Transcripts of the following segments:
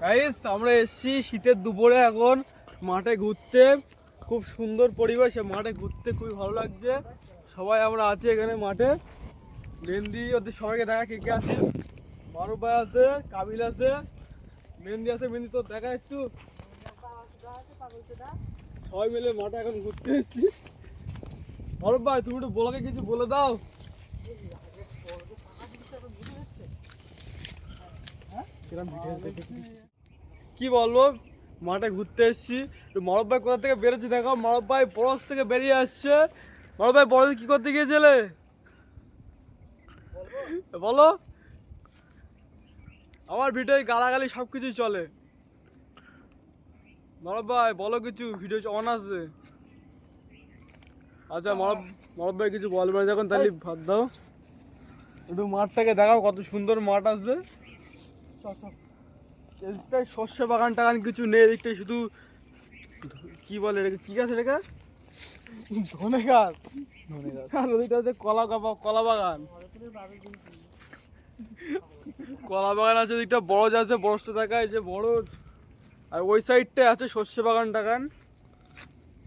Guys আমরা এসেছি শীতের দুপুরে এখন মাঠে ঘুরতে। খুব সুন্দর পরিবেশ, মাঠে ঘুরতে খুবই ভালো লাগছে। সবাই আমরা আছি এখানে মাঠে। মেহেন্দি ওদের সবাইকে দেখা, কে কে আছে। মারুফ ভাই আছে, কাবিল আছে, মেহেন্দি আছে। মেহেন্দি তো দেখা একটু। সবাই মিলে মাঠে এখন ঘুরতে এসেছি। মারুফ ভাই তুমি একটু বলাকে কিছু বলে দাও। কি বলবো, মাঠে ঘুরতে এসেছি। মারুফ ভাই কোথা থেকে বেরোচ্ছে দেখো। মারুফ ভাই বরজ থেকে বেরিয়ে আসছে। মারুফ ভাই বরজ কি করতে গিয়েছিলে বলো। আমার ভিডিও গালাগালি সব কিছুই চলে। মারুফ ভাই বলো কিছু, ভিডিও অন আছে। আচ্ছা মারুফ ভাই কিছু বলবে না যখন, তাহলে ভাত দাও। একটু মাঠটাকে দেখাও, কত সুন্দর মাঠ আছে। এদিকটায় শস্য বাগান টাগান কিছু নেই, এদিকটায় শুধু কি বলে এটাকে, কি গাছ এটাকে, ধনে গাছ। আর ওদিকটা হচ্ছে কলা বাগান। কলা বাগান আছে, ওদিকটা বরজ আছে, বরজটা দেখায় যে বরজ। আর ওই সাইডটায় আছে শস্য বাগান টাগান।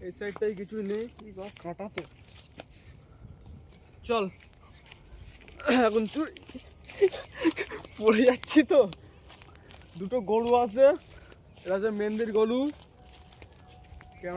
এই সাইডটায় কিছু নেই। কি কাটা তো, চল এখন চুরি পড়ে যাচ্ছি তো। দুটো গরু আছে, এটা হচ্ছে মেহেন্দির গরু। কেন